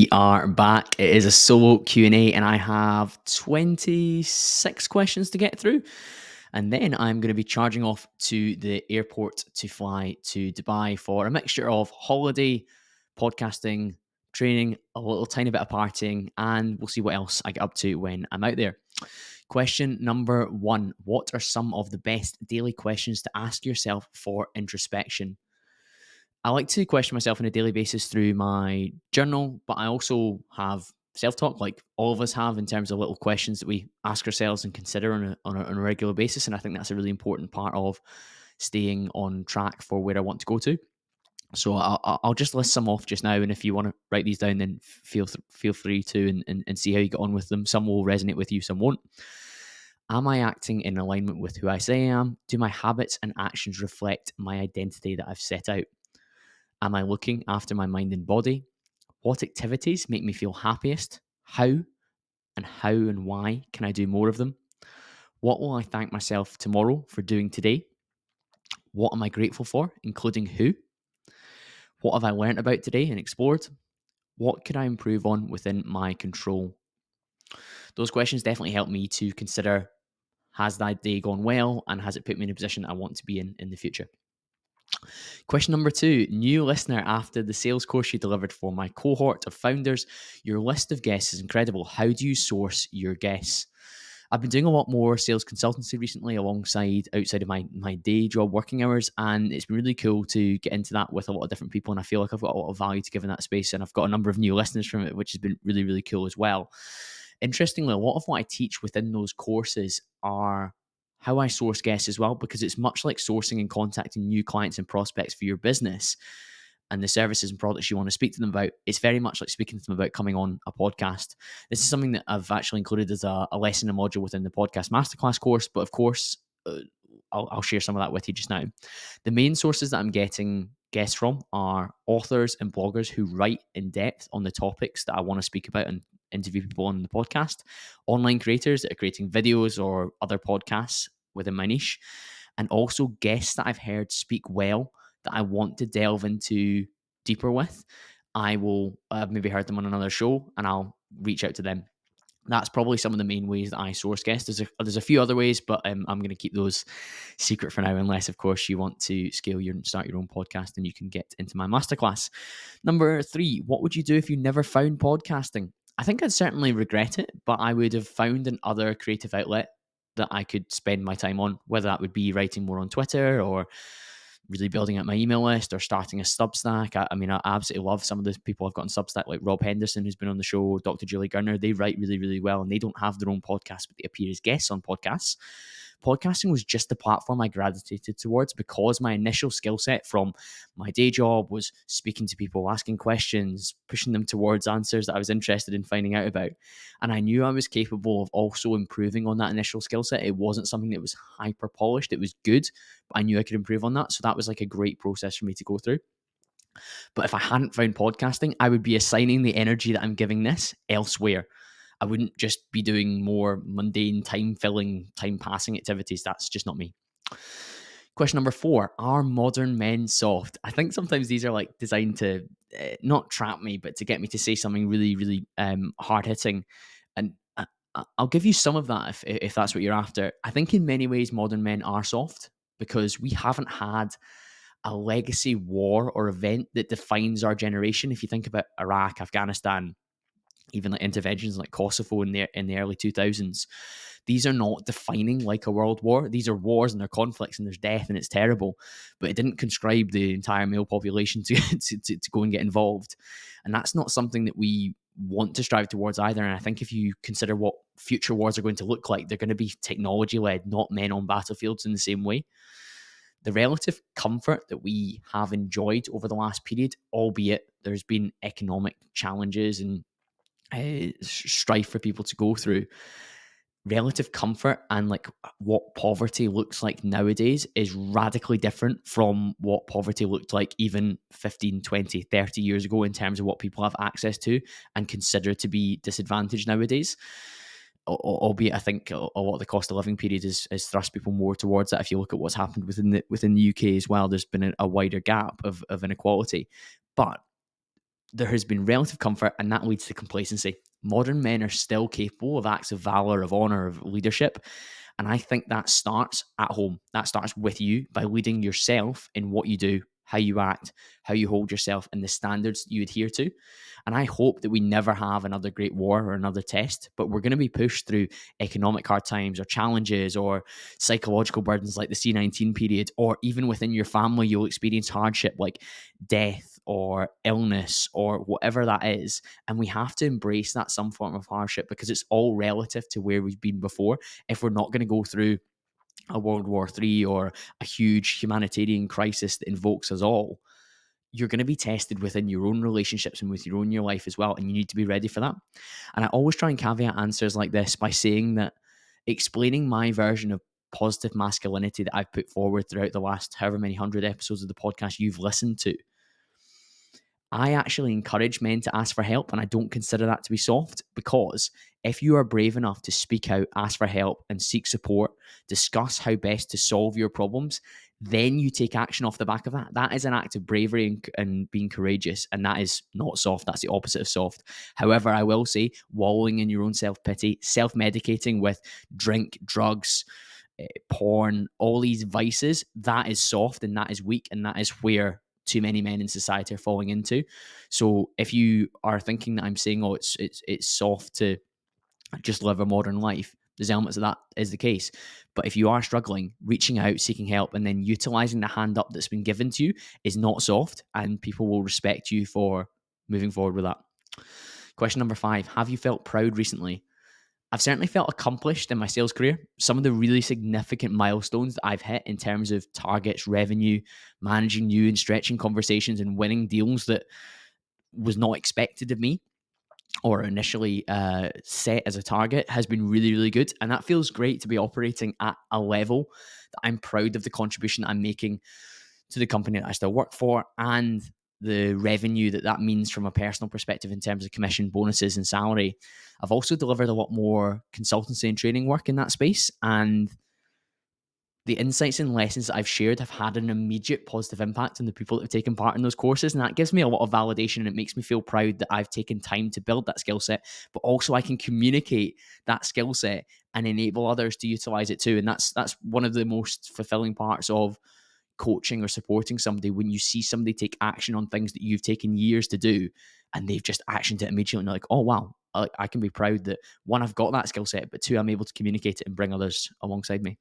We are back. It is a solo Q&A and I have 26 questions to get through. And then I'm going to be charging off to the airport to fly to Dubai for a mixture of holiday, podcasting, training, a little tiny bit of partying, and we'll see what else I get up to when I'm out there. Question number 1. What are some of the best daily questions to ask yourself for introspection? I like to question myself on a daily basis through my journal, but I also have self-talk like all of us have in terms of little questions that we ask ourselves and consider on a regular basis. And I think that's a really important part of staying on track for where I want to go to. So I'll just list some off just now. And if you want to write these down, then feel free to and see how you get on with them. Some will resonate with you, some won't. Am I acting in alignment with who I say I am? Do my habits and actions reflect my identity that I've set out? Am I looking after my mind and body? What activities make me feel happiest? How and why can I do more of them? What will I thank myself tomorrow for doing today? What am I grateful for, including who? What have I learned about today and explored? What could I improve on within my control? Those questions definitely help me to consider, has that day gone well and has it put me in a position that I want to be in the future? Question number 2, new listener after the sales course you delivered for my cohort of founders. Your list of guests is incredible. How do you source your guests? I've been doing a lot more sales consultancy recently outside of my day job working hours, and it's been really cool to get into that with a lot of different people, and I feel like I've got a lot of value to give in that space, and I've got a number of new listeners from it, which has been really, really cool as well. Interestingly, a lot of what I teach within those courses are how I source guests as well, because it's much like sourcing and contacting new clients and prospects for your business and the services and products you want to speak to them about. It's very much like speaking to them about coming on a podcast. This is something that I've actually included as a lesson, a module within the Podcast Masterclass course, but of course, I'll share some of that with you just now. The main sources that I'm getting guests from are authors and bloggers who write in depth on the topics that I want to speak about and interview people on the podcast, online creators that are creating videos or other podcasts within my niche, and also guests that I've heard speak well that I want to delve into deeper with. I've maybe heard them on another show and I'll reach out to them. That's probably some of the main ways that I source guests. There's a few other ways, but I'm going to keep those secret for now, unless, of course, you want to start your own podcast and you can get into my masterclass. Number 3, what would you do if you never found podcasting? I think I'd certainly regret it, but I would have found another creative outlet that I could spend my time on, whether that would be writing more on Twitter or really building out my email list or starting a Substack. I mean, I absolutely love some of the people I've got on Substack, like Rob Henderson, who's been on the show, Dr. Julie Gurner. They write really, really well, and they don't have their own podcast, but they appear as guests on podcasts. Podcasting was just the platform I gravitated towards because my initial skill set from my day job was speaking to people, asking questions, pushing them towards answers that I was interested in finding out about. And I knew I was capable of also improving on that initial skill set. It wasn't something that was hyper polished. It was good, but I knew I could improve on that. So that was like a great process for me to go through. But if I hadn't found podcasting, I would be assigning the energy that I'm giving this elsewhere. I wouldn't just be doing more mundane, time-filling, time-passing activities. That's just not me. Question number 4, are modern men soft? I think sometimes these are like designed to not trap me, but to get me to say something really, really hard-hitting. And I'll give you some of that if that's what you're after. I think in many ways, modern men are soft because we haven't had a legacy war or event that defines our generation. If you think about Iraq, Afghanistan, even like interventions like Kosovo in the early 2000s, these are not defining like a world war. These are wars and they're conflicts and there's death and it's terrible, but it didn't conscribe the entire male population to go and get involved. And that's not something that we want to strive towards either. And I think if you consider what future wars are going to look like, they're going to be technology led, not men on battlefields in the same way. The relative comfort that we have enjoyed over the last period, albeit there's been economic challenges and strife for people to go through, relative comfort and like what poverty looks like nowadays is radically different from what poverty looked like even 15, 20, 30 years ago in terms of what people have access to and consider to be disadvantaged nowadays. Albeit I think a lot of the cost of living period has thrust people more towards that. If you look at what's happened within the UK as well, there's been a wider gap of inequality. But there has been relative comfort, and that leads to complacency. Modern men are still capable of acts of valor, of honor, of leadership. And I think that starts at home. That starts with you by leading yourself in what you do, how you act, how you hold yourself, and the standards you adhere to. And I hope that we never have another great war or another test, but we're going to be pushed through economic hard times or challenges or psychological burdens like the C-19 period, or even within your family, you'll experience hardship like death or illness or whatever that is. And we have to embrace that some form of hardship because it's all relative to where we've been before. If we're not going to go through a World War III or a huge humanitarian crisis that invokes us all, you're going to be tested within your own relationships and with your own your life as well. And you need to be ready for that. And I always try and caveat answers like this by saying that explaining my version of positive masculinity that I've put forward throughout the last however many hundred episodes of the podcast you've listened to, I actually encourage men to ask for help, and I don't consider that to be soft, because if you are brave enough to speak out, ask for help, and seek support, discuss how best to solve your problems, then you take action off the back of that. That is an act of bravery and being courageous, and that is not soft. That's the opposite of soft. However, I will say, wallowing in your own self-pity, self-medicating with drink, drugs, porn, all these vices, that is soft and that is weak, and that is where too many men in society are falling into. So if you are thinking that I'm saying, oh, it's soft to just live a modern life, there's elements of that is the case. But if you are struggling, reaching out, seeking help, and then utilizing the hand up that's been given to you is not soft, and people will respect you for moving forward with that. Question number 5, have you felt proud recently? I've certainly felt accomplished in my sales career. Some of the really significant milestones that I've hit in terms of targets, revenue, managing new and stretching conversations, and winning deals that was not expected of me or initially set as a target has been really, really good. And that feels great to be operating at a level that I'm proud of the contribution that I'm making to the company that I still work for, and the revenue that means from a personal perspective in terms of commission, bonuses, and salary. I've also delivered a lot more consultancy and training work in that space, and the insights and lessons that I've shared have had an immediate positive impact on the people that have taken part in those courses. And that gives me a lot of validation, and it makes me feel proud that I've taken time to build that skill set, but also I can communicate that skill set and enable others to utilize it too. And that's one of the most fulfilling parts of coaching or supporting somebody, when you see somebody take action on things that you've taken years to do and they've just actioned it immediately, and you're like, oh wow, I can be proud that, one, I've got that skill set, but two, I'm able to communicate it and bring others alongside me.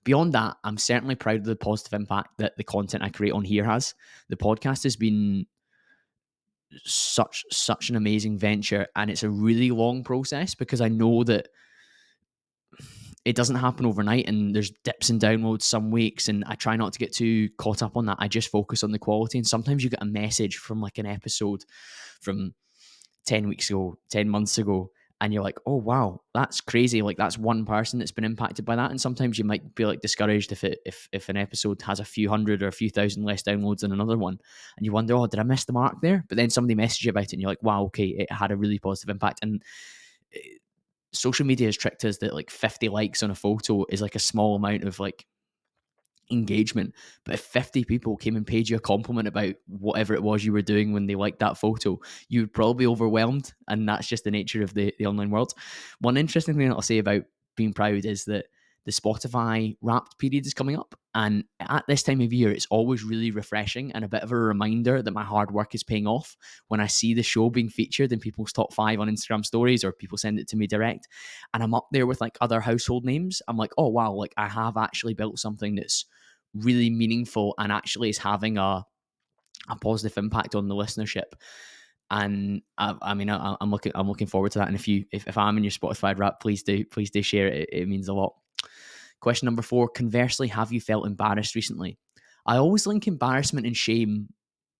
Beyond that, I'm certainly proud of the positive impact that the content I create on here has. The podcast has been such an amazing venture, and it's a really long process because I know that it doesn't happen overnight, and there's dips and downloads some weeks, and I try not to get too caught up on that. I just focus on the quality, and sometimes you get a message from like an episode from 10 weeks ago, 10 months ago, and you're like, oh wow, that's crazy. Like, that's one person that's been impacted by that. And sometimes you might be like discouraged if an episode has a few hundred or a few thousand less downloads than another one, and you wonder, oh, did I miss the mark there? But then somebody messaged you about it and you're like, wow, okay, it had a really positive impact. And social media has tricked us that like 50 likes on a photo is like a small amount of like engagement. But if 50 people came and paid you a compliment about whatever it was you were doing when they liked that photo, you would probably be overwhelmed. And that's just the nature of the online world. One interesting thing that I'll say about being proud is that the Spotify Wrapped period is coming up. And at this time of year, it's always really refreshing and a bit of a reminder that my hard work is paying off when I see the show being featured in people's top 5 on Instagram stories, or people send it to me direct, and I'm up there with like other household names. I'm like, oh wow, like I have actually built something that's really meaningful and actually is having a positive impact on the listenership. And I'm looking forward to that. And if I'm in your Spotify Wrap, please do share it. It means a lot. Question number 4, conversely, have you felt embarrassed recently? I always link embarrassment and shame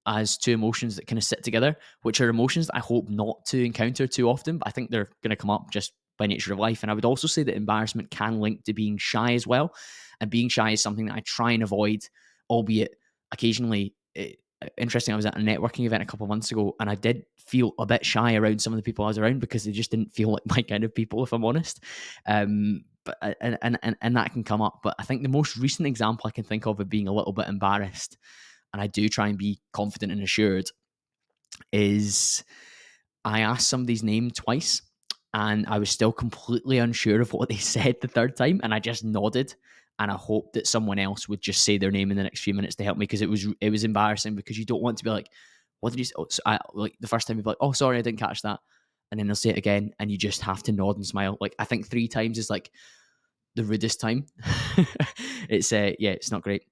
as two emotions that kind of sit together, which are emotions that I hope not to encounter too often, but I think they're going to come up just by nature of life. And I would also say that embarrassment can link to being shy as well. And being shy is something that I try and avoid, albeit occasionally. Interesting, I was at a networking event a couple of months ago, and I did feel a bit shy around some of the people I was around because they just didn't feel like my kind of people, if I'm honest. But and that can come up. But I think the most recent example I can think of being a little bit embarrassed, and I do try and be confident and assured, is I asked somebody's name twice and I was still completely unsure of what they said the third time, and I just nodded and I hoped that someone else would just say their name in the next few minutes to help me, because it was embarrassing, because you don't want to be like, what did you say? Oh, so like the first time you'd be like, oh, sorry, I didn't catch that. And then they'll say it again and you just have to nod and smile. Like, I think 3 times is like the rudest time. Yeah, it's not great.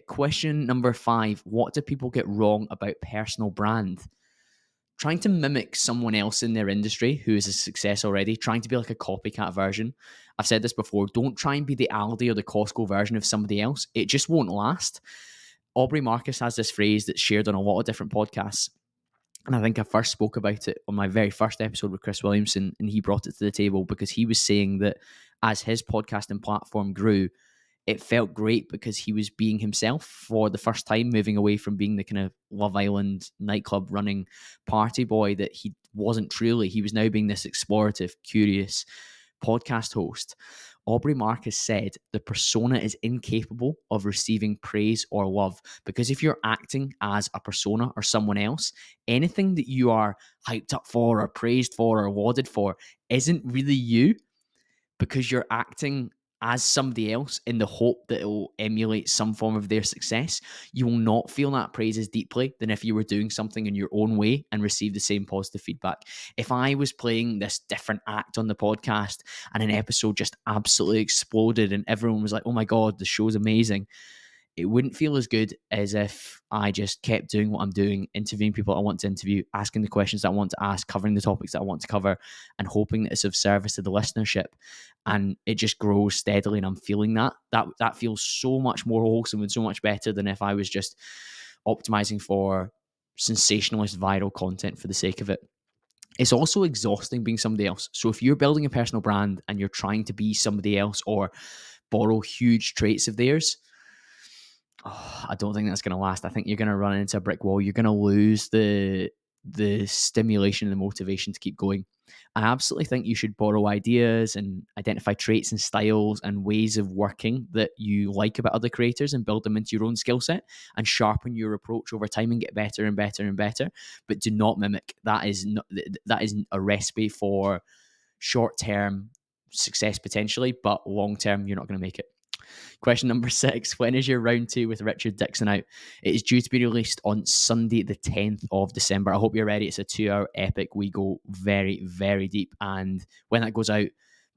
Question number 5. What do people get wrong about personal brand? Trying to mimic someone else in their industry who is a success already, trying to be like a copycat version. I've said this before. Don't try and be the Aldi or the Costco version of somebody else. It just won't last. Aubrey Marcus has this phrase that's shared on a lot of different podcasts. And I think I first spoke about it on my very first episode with Chris Williamson, and he brought it to the table because he was saying that as his podcasting platform grew, it felt great because he was being himself for the first time, moving away from being the kind of Love Island nightclub running party boy that he wasn't truly. He was now being this explorative, curious podcast host. Aubrey Marcus said the persona is incapable of receiving praise or love, because if you're acting as a persona or someone else, anything that you are hyped up for or praised for or lauded for isn't really you, because you're acting as somebody else in the hope that it will emulate some form of their success. You will not feel that praise as deeply than if you were doing something in your own way and receive the same positive feedback. If I was playing this different act on the podcast and an episode just absolutely exploded and everyone was like, oh my God, the show's amazing, it wouldn't feel as good as if I just kept doing what I'm doing, interviewing people I want to interview, asking the questions that I want to ask, covering the topics that I want to cover, and hoping that it's of service to the listenership. And it just grows steadily, and I'm feeling that. That feels so much more wholesome and so much better than if I was just optimizing for sensationalist viral content for the sake of it. It's also exhausting being somebody else. So if you're building a personal brand and you're trying to be somebody else or borrow huge traits of theirs, I don't think that's going to last. I think you're going to run into a brick wall. You're going to lose the stimulation and the motivation to keep going. I absolutely think you should borrow ideas and identify traits and styles and ways of working that you like about other creators and build them into your own skill set and sharpen your approach over time and get better and better and better. But do not mimic. That is a recipe for short-term success potentially, but long-term you're not going to make it. Question number 6. When is your round 2 with Richard Dixon out? It is due to be released on Sunday, the 10th of December. I hope you're ready. It's a 2-hour epic. We go very, very deep. And when that goes out,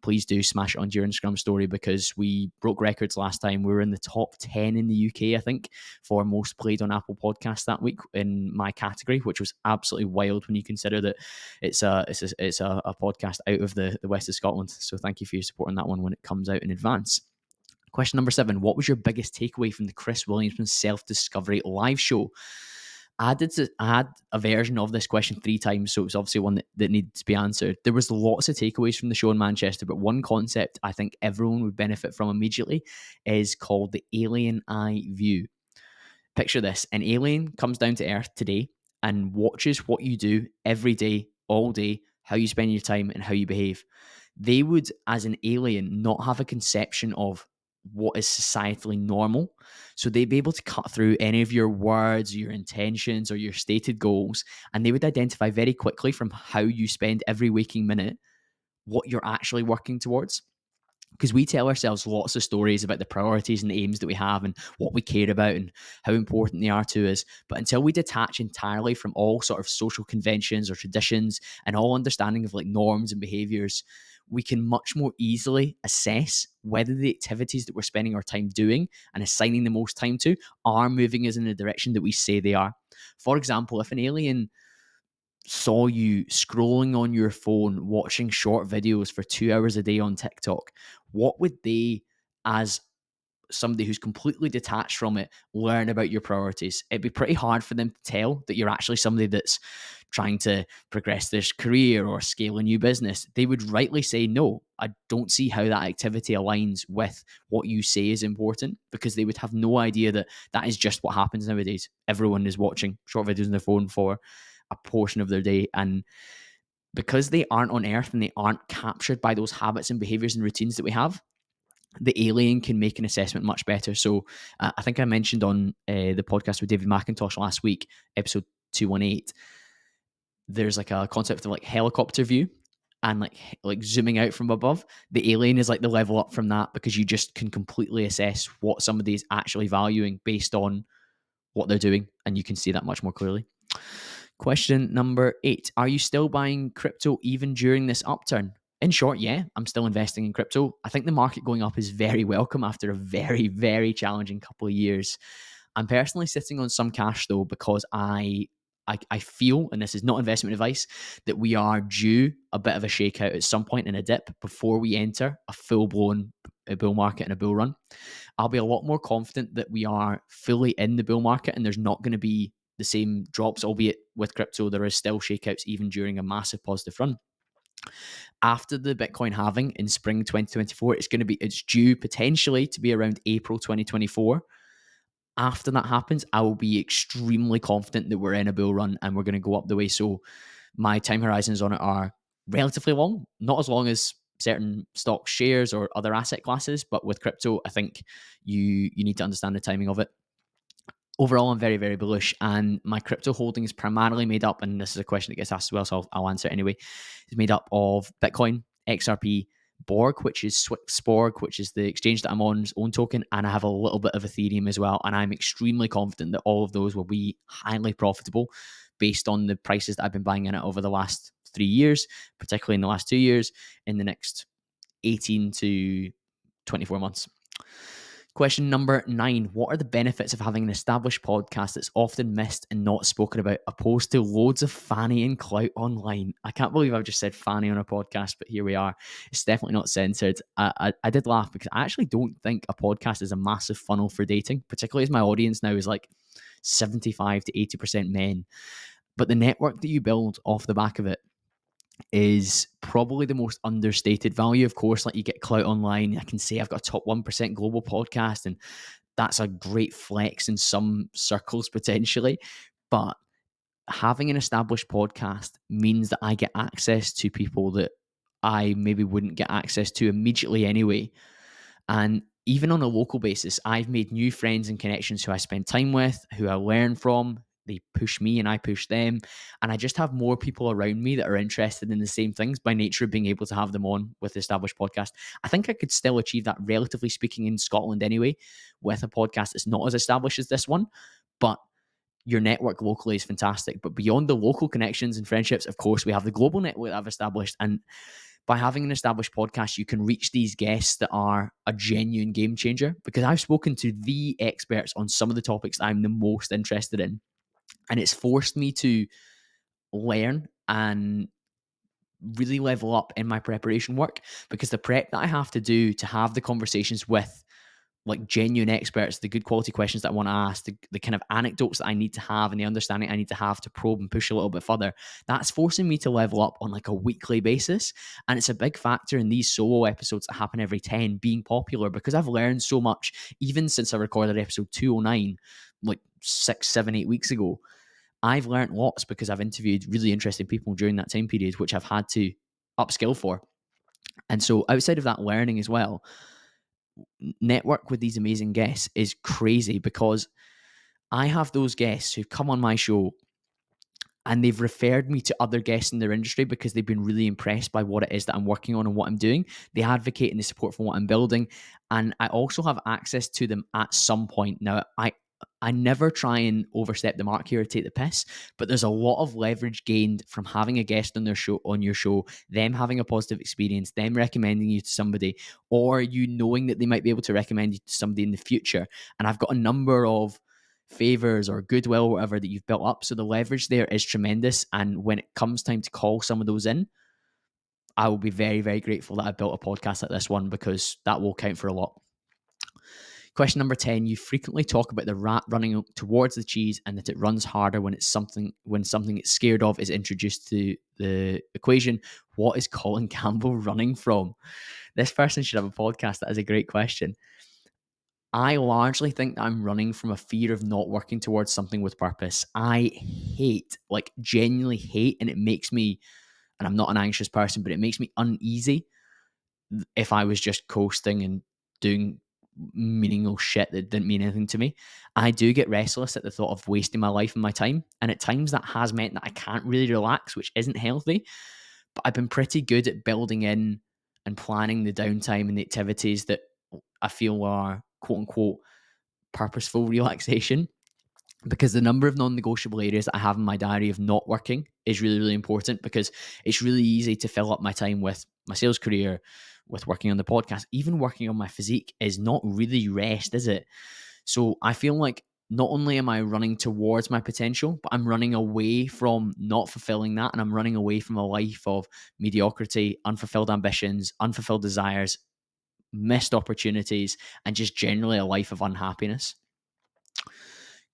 please do smash it onto your Instagram story, because we broke records last time. We were in the top 10 in the UK, I think, for most played on Apple Podcasts that week in my category, which was absolutely wild when you consider that it's a podcast out of the west of Scotland. So thank you for your support on that one when it comes out in advance. Question number 7. What was your biggest takeaway from the Chris Williamson Self-Discovery live show? I had a version of this question 3 times, so it was obviously one that needed to be answered. There was lots of takeaways from the show in Manchester, but one concept I think everyone would benefit from immediately is called the alien eye view. Picture this. An alien comes down to Earth today and watches what you do every day, all day, how you spend your time and how you behave. They would, as an alien, not have a conception of what is societally normal. So they'd be able to cut through any of your words, your intentions, or your stated goals, and they would identify very quickly from how you spend every waking minute what you're actually working towards. Because we tell ourselves lots of stories about the priorities and the aims that we have and what we care about and how important they are to us. But until we detach entirely from all sort of social conventions or traditions and all understanding of like norms and behaviors, we can much more easily assess whether the activities that we're spending our time doing and assigning the most time to are moving us in the direction that we say they are. For example, if an alien saw you scrolling on your phone, watching short videos for 2 hours a day on TikTok, what would they, as somebody who's completely detached from it, learn about your priorities? It'd be pretty hard for them to tell that you're actually somebody that's trying to progress their career or scale a new business. They would rightly say, no, I don't see how that activity aligns with what you say is important, because they would have no idea that that is just what happens nowadays. Everyone is watching short videos on their phone for a portion of their day. And because they aren't on Earth and they aren't captured by those habits and behaviors and routines that we have, the alien can make an assessment much better. So I think I mentioned on the podcast with David McIntosh last week, episode 218, there's like a concept of like helicopter view and like zooming out from above. The alien is like the level up from that, because you just can completely assess what somebody is actually valuing based on what they're doing, and you can see that much more clearly. Question number 8. Are you still buying crypto even during this upturn? In short, yeah, I'm still investing in crypto. I think the market going up is very welcome after a very, very challenging couple of years. I'm personally sitting on some cash though, because I feel, and this is not investment advice, that we are due a bit of a shakeout at some point in a dip before we enter a full-blown bull market and a bull run. I'll be a lot more confident that we are fully in the bull market and there's not going to be the same drops, albeit with crypto, there is still shakeouts even during a massive positive run. After the Bitcoin halving in spring 2024, it's due potentially to be around April 2024. After that happens, I will be extremely confident that we're in a bull run and we're going to go up the way. So my time horizons on it are relatively long, not as long as certain stock shares or other asset classes, but with crypto, I think you need to understand the timing of it. Overall, I'm very, very bullish, and my crypto holdings primarily made up, and this is a question that gets asked as well, so I'll answer it anyway. It's made up of Bitcoin, XRP, Borg, which is Sporg, which is the exchange that I'm on's own token, and I have a little bit of Ethereum as well, and I'm extremely confident that all of those will be highly profitable based on the prices that I've been buying in it over the last 3 years, particularly in the last 2 years, in the next 18 to 24 months. Question number 9. What are the benefits of having an established podcast that's often missed and not spoken about, opposed to loads of fanny and clout online? I can't believe I've just said fanny on a podcast, but here we are. It's definitely not censored. I did laugh because I actually don't think a podcast is a massive funnel for dating, particularly as my audience now is like 75 to 80% men. But the network that you build off the back of it is probably the most understated value. Of course, like, you get clout online. I can say I've got a top 1% global podcast, and that's a great flex in some circles potentially. But having an established podcast means that I get access to people that I maybe wouldn't get access to immediately anyway. And even on a local basis, I've made new friends and connections who I spend time with, who I learn from. They push me and I push them. And I just have more people around me that are interested in the same things by nature of being able to have them on with the established podcast. I think I could still achieve that, relatively speaking, in Scotland anyway, with a podcast that's not as established as this one. But your network locally is fantastic. But beyond the local connections and friendships, of course, we have the global network that I've established. And by having an established podcast, you can reach these guests that are a genuine game changer, because I've spoken to the experts on some of the topics that I'm the most interested in. And it's forced me to learn and really level up in my preparation work, because the prep that I have to do to have the conversations with like genuine experts, the good quality questions that I want to ask, the kind of anecdotes that I need to have, and the understanding I need to have to probe and push a little bit further, that's forcing me to level up on like a weekly basis. And it's a big factor in these solo episodes that happen every 10 being popular, because I've learned so much, even since I recorded episode 209, like 6, 7, 8 weeks ago. I've learned lots because I've interviewed really interesting people during that time period, which I've had to upskill for. And so outside of that learning as well, network with these amazing guests is crazy, because I have those guests who've come on my show and they've referred me to other guests in their industry because they've been really impressed by what it is that I'm working on and what I'm doing. They advocate and they support for what I'm building. And I also have access to them at some point. Now, I never try and overstep the mark here or take the piss, but there's a lot of leverage gained from having a guest on your show, them having a positive experience, them recommending you to somebody, or you knowing that they might be able to recommend you to somebody in the future. And I've got a number of favors or goodwill or whatever that you've built up. So the leverage there is tremendous. And when it comes time to call some of those in, I will be very, very grateful that I built a podcast like this one, because that will count for a lot. Question number 10, you frequently talk about the rat running towards the cheese and that it runs harder when something it's scared of is introduced to the equation. What is Colin Campbell running from? This person should have a podcast. That is a great question. I largely think that I'm running from a fear of not working towards something with purpose. I hate, like genuinely hate, and it makes me, and I'm not an anxious person, but it makes me uneasy if I was just coasting and doing meaningless shit that didn't mean anything to me. I do get restless at the thought of wasting my life and my time. And at times that has meant that I can't really relax, which isn't healthy. But I've been pretty good at building in and planning the downtime and the activities that I feel are quote unquote purposeful relaxation, because the number of non-negotiable areas that I have in my diary of not working is really, really important, because it's really easy to fill up my time with my sales career, with working on the podcast. Even working on my physique is not really rest, is it? So I feel like not only am I running towards my potential, but I'm running away from not fulfilling that. And I'm running away from a life of mediocrity, unfulfilled ambitions, unfulfilled desires, missed opportunities, and just generally a life of unhappiness.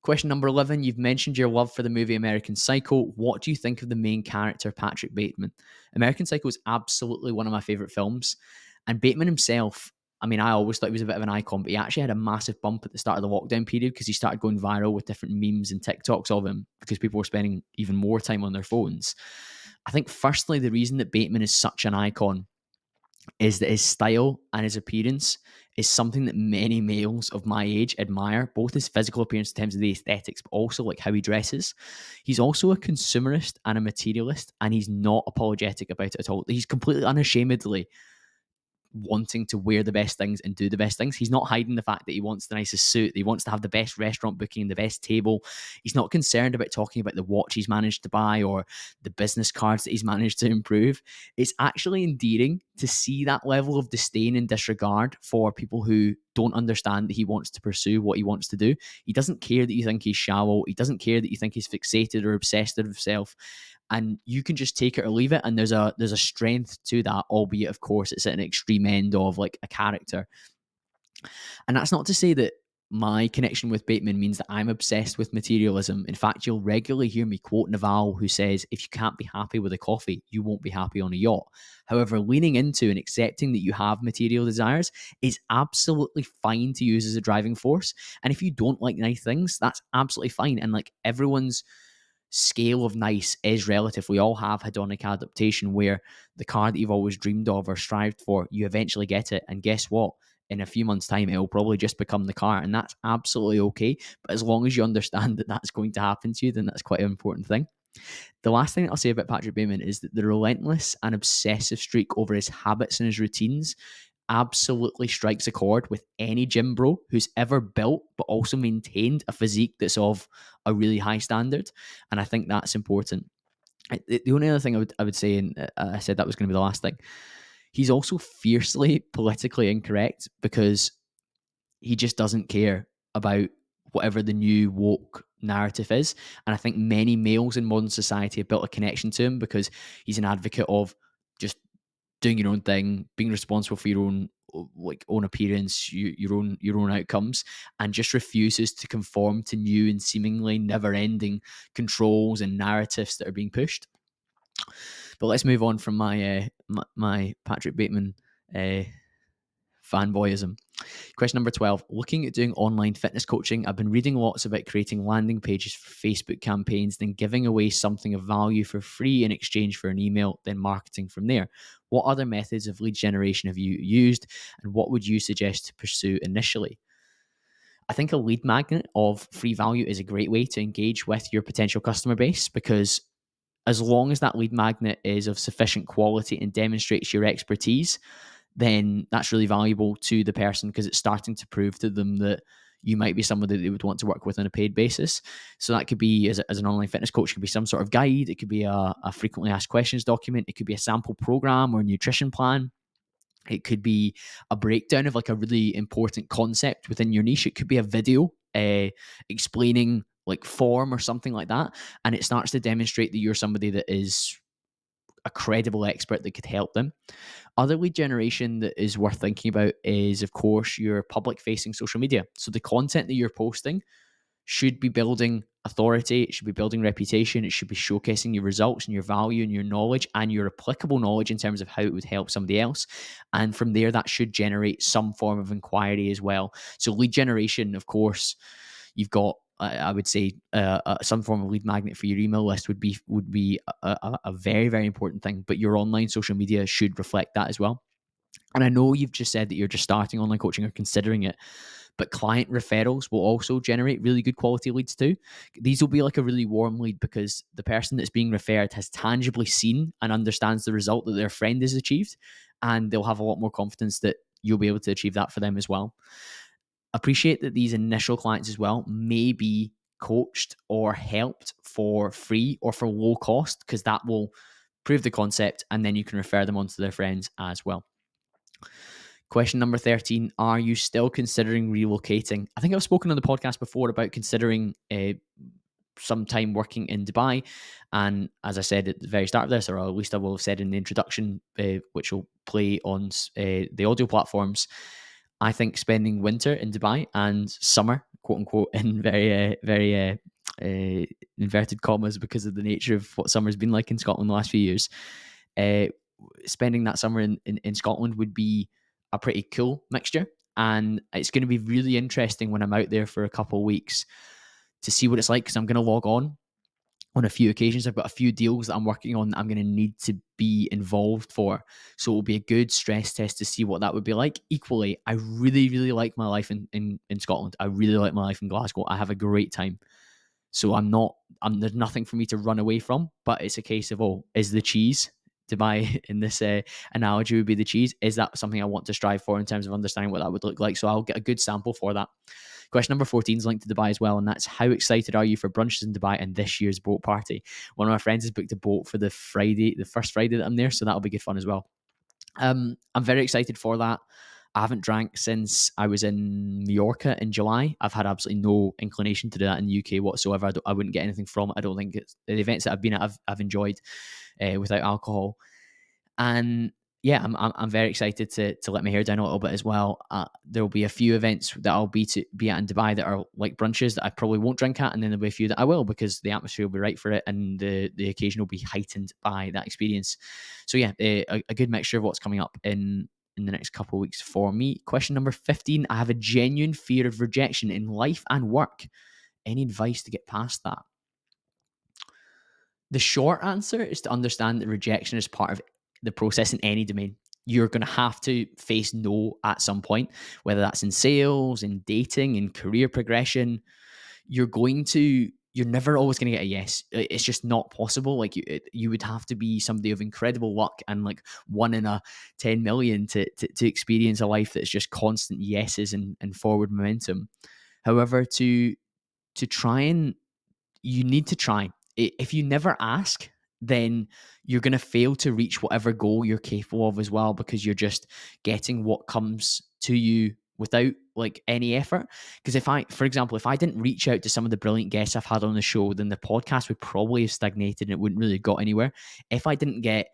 Question number 11, you've mentioned your love for the movie American Psycho. What do you think of the main character, Patrick Bateman? American Psycho is absolutely one of my favorite films. And Bateman himself, I mean, I always thought he was a bit of an icon, but he actually had a massive bump at the start of the lockdown period because he started going viral with different memes and TikToks of him because people were spending even more time on their phones. I think, firstly, the reason that Bateman is such an icon is that his style and his appearance is something that many males of my age admire, both his physical appearance in terms of the aesthetics, but also like how he dresses. He's also a consumerist and a materialist, and he's not apologetic about it at all. He's completely unashamedly wanting to wear the best things and do the best things. He's not hiding the fact that he wants the nicest suit. He wants to have the best restaurant booking, the best table. He's not concerned about talking about the watch he's managed to buy or the business cards that he's managed to improve. It's actually endearing to see that level of disdain and disregard for people who don't understand that he wants to pursue what he wants to do. He doesn't care that you think he's shallow. He doesn't care that you think he's fixated or obsessed with himself. And you can just take it or leave it. And there's a strength to that, albeit, of course, it's at an extreme end of like a character. And that's not to say that my connection with Bateman means that I'm obsessed with materialism. In fact, you'll regularly hear me quote Naval, who says, if you can't be happy with a coffee, you won't be happy on a yacht. However, leaning into and accepting that you have material desires is absolutely fine to use as a driving force. And if you don't like nice things, that's absolutely fine. And like, everyone's scale of nice is relative. We all have hedonic adaptation, where the car that you've always dreamed of or strived for, you eventually get it. And guess what? In a few months' time, it'll probably just become the car. And that's absolutely okay. But as long as you understand that that's going to happen to you, then that's quite an important thing. The last thing I'll say about Patrick Bateman is that the relentless and obsessive streak over his habits and his routines absolutely strikes a chord with any gym bro who's ever built but also maintained a physique that's of a really high standard. And I think that's important. The only other thing I would say, and I said that was going to be the last thing, he's also fiercely politically incorrect because he just doesn't care about whatever the new woke narrative is. And I think many males in modern society have built a connection to him because he's an advocate of just doing your own thing, being responsible for your own own appearance, your own outcomes, and just refuses to conform to new and seemingly never-ending controls and narratives that are being pushed. But let's move on from my Patrick Bateman fanboyism. Question number 12. Looking at doing online fitness coaching, I've been reading lots about creating landing pages for Facebook campaigns, then giving away something of value for free in exchange for an email, then marketing from there. What other methods of lead generation have you used, and what would you suggest to pursue initially? I think a lead magnet of free value is a great way to engage with your potential customer base, because as long as that lead magnet is of sufficient quality and demonstrates your expertise, then that's really valuable to the person because it's starting to prove to them that you might be somebody that they would want to work with on a paid basis. So that could be, as an online fitness coach, it could be some sort of guide. It could be a frequently asked questions document. It could be a sample program or a nutrition plan. It could be a breakdown of like a really important concept within your niche. It could be a video explaining like form or something like that. And it starts to demonstrate that you're somebody that is a credible expert that could help them. Other lead generation that is worth thinking about is, of course, your public-facing social media. So the content that you're posting should be building authority, it should be building reputation, it should be showcasing your results and your value and your knowledge and your applicable knowledge in terms of how it would help somebody else. And from there, that should generate some form of inquiry as well. So lead generation, of course, you've got, I would say, some form of lead magnet for your email list would be a very, very important thing. But your online social media should reflect that as well. And I know you've just said that you're just starting online coaching or considering it, but client referrals will also generate really good quality leads too. These will be like a really warm lead because the person that's being referred has tangibly seen and understands the result that their friend has achieved, and they'll have a lot more confidence that you'll be able to achieve that for them as well. Appreciate that these initial clients as well may be coached or helped for free or for low cost, because that will prove the concept and then you can refer them on to their friends as well. Question number 13, are you still considering relocating? I think I've spoken on the podcast before about considering some time working in Dubai. And as I said at the very start of this, or at least I will have said in the introduction, which will play on the audio platforms, I think spending winter in Dubai and summer, quote unquote, in very inverted commas because of the nature of what summer's been like in Scotland the last few years, spending that summer in Scotland would be a pretty cool mixture. And it's going to be really interesting when I'm out there for a couple of weeks to see what it's like, because I'm going to log on a few occasions. I've got a few deals that I'm working on that I'm going to need to be involved for. So it'll be a good stress test to see what that would be like. Equally, I really, really like my life in Scotland. I really like my life in Glasgow. I have a great time. So there's nothing for me to run away from, but it's a case of, is the cheese, Dubai in this analogy would be the cheese. Is that something I want to strive for in terms of understanding what that would look like? So I'll get a good sample for that. Question number 14 is linked to Dubai as well, and that's, how excited are you for brunches in Dubai and this year's boat party? One of my friends has booked a boat for the first Friday that I'm there, so that'll be good fun as well. I'm very excited for that. I haven't drank since I was in Mallorca in July. I've had absolutely no inclination to do that in the UK whatsoever. I wouldn't get anything from it. I don't think it's the events that I've been at. I've enjoyed without alcohol. And yeah, I'm very excited to let my hair down a little bit as well. There will be a few events that I'll be at in Dubai that are like brunches that I probably won't drink at, and then there'll be a few that I will, because the atmosphere will be right for it, and the occasion will be heightened by that experience. So yeah, a good mixture of what's coming up in the next couple of weeks for me. Question number 15, I have a genuine fear of rejection in life and work. Any advice to get past that? The short answer is to understand that rejection is part of the process in any domain. You're going to have to face no at some point, whether that's in sales, in dating, in career progression. You're never always going to get a yes. It's just not possible. Like you would have to be somebody of incredible luck and like 1 in a 10 million to experience a life that's just constant yeses and forward momentum. However, to try and you need to try. If you never ask, then you're going to fail to reach whatever goal you're capable of as well, because you're just getting what comes to you without like any effort. Because for example, if I didn't reach out to some of the brilliant guests I've had on the show, then the podcast would probably have stagnated and it wouldn't really got anywhere. If I didn't get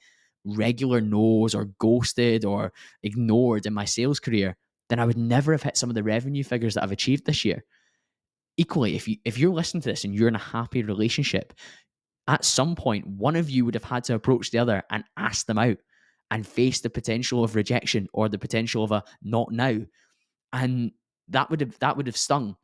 regular no's or ghosted or ignored in my sales career, then I would never have hit some of the revenue figures that I've achieved this year. Equally, if you're listening to this and you're in a happy relationship, at some point one of you would have had to approach the other and ask them out and face the potential of rejection or the potential of a not now, and that would have stung.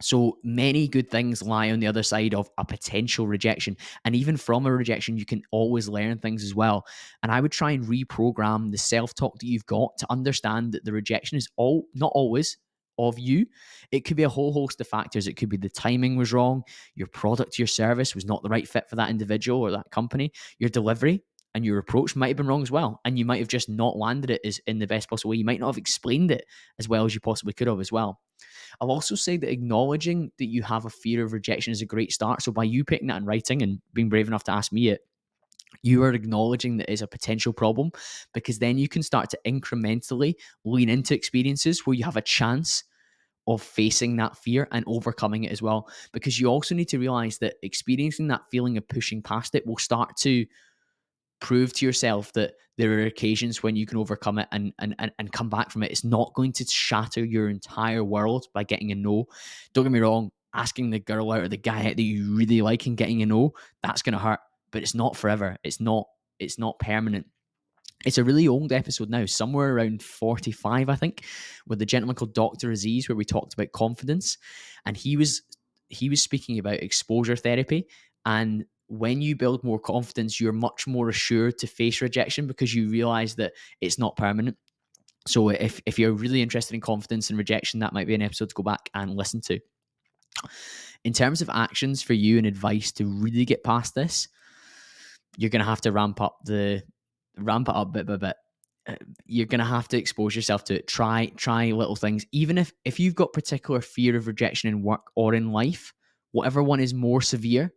So many good things lie on the other side of a potential rejection. And even from a rejection, you can always learn things as well. And I would try and reprogram the self-talk that you've got to understand that the rejection is not always of you. It could be a whole host of factors. It could be the timing was wrong, your product, your service was not the right fit for that individual or that company, your delivery and your approach might have been wrong as well. And you might have just not landed it as in the best possible way. You might not have explained it as well as you possibly could have as well. I'll also say that acknowledging that you have a fear of rejection is a great start. So by you picking that in writing and being brave enough to ask me it, you are acknowledging that it's a potential problem, because then you can start to incrementally lean into experiences where you have a chance of facing that fear and overcoming it as well. Because you also need to realize that experiencing that feeling of pushing past it will start to prove to yourself that there are occasions when you can overcome it and come back from it. It's not going to shatter your entire world by getting a no. Don't get me wrong, asking the girl out or the guy out that you really like and getting a no, that's going to hurt, but it's not forever. It's not permanent. It's a really old episode now, somewhere around 45, I think, with a gentleman called Dr. Aziz, where we talked about confidence. And he was speaking about exposure therapy. And when you build more confidence, you're much more assured to face rejection because you realize that it's not permanent. So if you're really interested in confidence and rejection, that might be an episode to go back and listen to. In terms of actions for you and advice to really get past this, you're going to have to ramp it up bit by bit. You're going to have to expose yourself to it. Try little things. Even if you've got particular fear of rejection in work or in life, whatever one is more severe,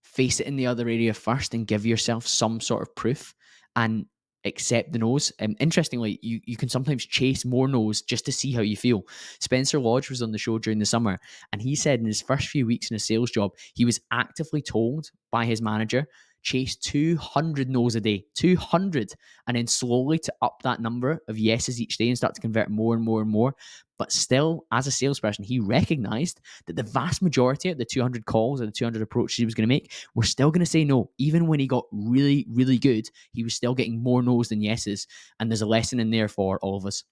face it in the other area first and give yourself some sort of proof and accept the no's. Interestingly, you can sometimes chase more no's just to see how you feel. Spencer Lodge was on the show during the summer, and he said in his first few weeks in a sales job, he was actively told by his manager, chase 200 no's a day, 200, and then slowly to up that number of yeses each day and start to convert more and more and more. But still, as a salesperson, he recognized that the vast majority of the 200 calls or the 200 approaches he was going to make were still going to say no. Even when he got really, really good, he was still getting more no's than yeses. And there's a lesson in there for all of us.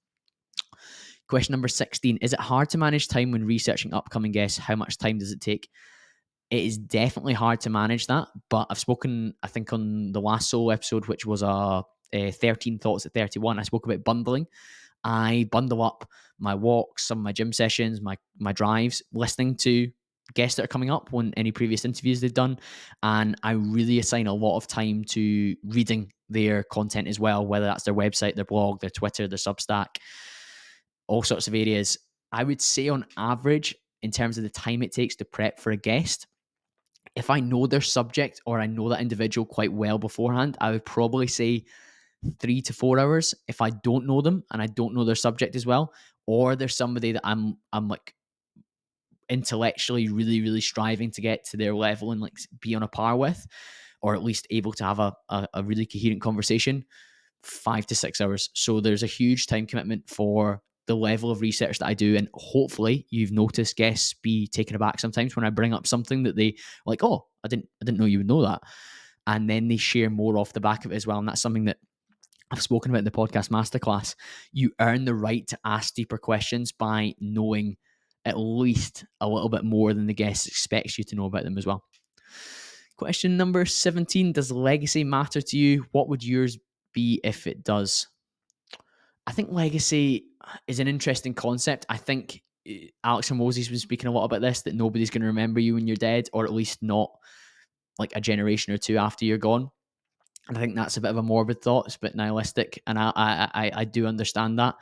Question number 16. Is it hard to manage time when researching upcoming guests? How much time does it take? It is definitely hard to manage that, but I've spoken, I think, on the last solo episode, which was 13 Thoughts at 31, I spoke about bundling. I bundle up my walks, some of my gym sessions, my drives, listening to guests that are coming up on any previous interviews they've done. And I really assign a lot of time to reading their content as well, whether that's their website, their blog, their Twitter, their Substack, all sorts of areas. I would say on average, in terms of the time it takes to prep for a guest, if I know their subject or I know that individual quite well beforehand, I would probably say 3 to 4 hours. If I don't know them and I don't know their subject as well, or there's somebody that I'm like intellectually really, really striving to get to their level and like be on a par with, or at least able to have a really coherent conversation, 5 to 6 hours. So there's a huge time commitment for the level of research that I do. And hopefully you've noticed guests be taken aback sometimes when I bring up something that they like, oh, I didn't know you would know that. And then they share more off the back of it as well. And that's something that I've spoken about in the Podcast Masterclass. You earn the right to ask deeper questions by knowing at least a little bit more than the guest expects you to know about them as well. Question number 17. Does legacy matter to you? What would yours be if it does? I think legacy is an interesting concept. I think Alex and Moses was speaking a lot about this, that nobody's going to remember you when you're dead, or at least not like a generation or two after you're gone. And I think that's a bit of a morbid thought. It's a bit nihilistic, and I do understand that.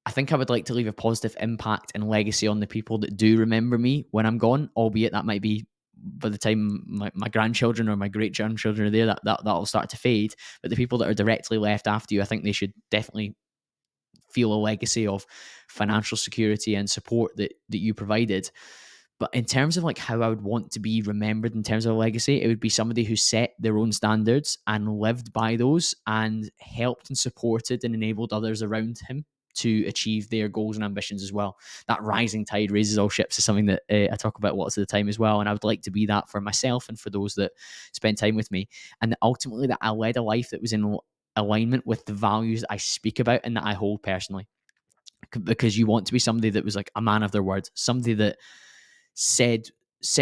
I think I would like to leave a positive impact and legacy on the people that do remember me when I'm gone, albeit that might be by the time my grandchildren or my great grandchildren are there, that'll start to fade. But the people that are directly left after you, I think they should definitely feel a legacy of financial security and support that you provided. But in terms of like how I would want to be remembered in terms of a legacy, it would be somebody who set their own standards and lived by those and helped and supported and enabled others around him to achieve their goals and ambitions as well. That rising tide raises all ships is something that I talk about lots of the time as well. And I would like to be that for myself and for those that spend time with me. And ultimately that I led a life that was in alignment with the values that I speak about and that I hold personally. Because you want to be somebody that was like a man of their word, somebody that said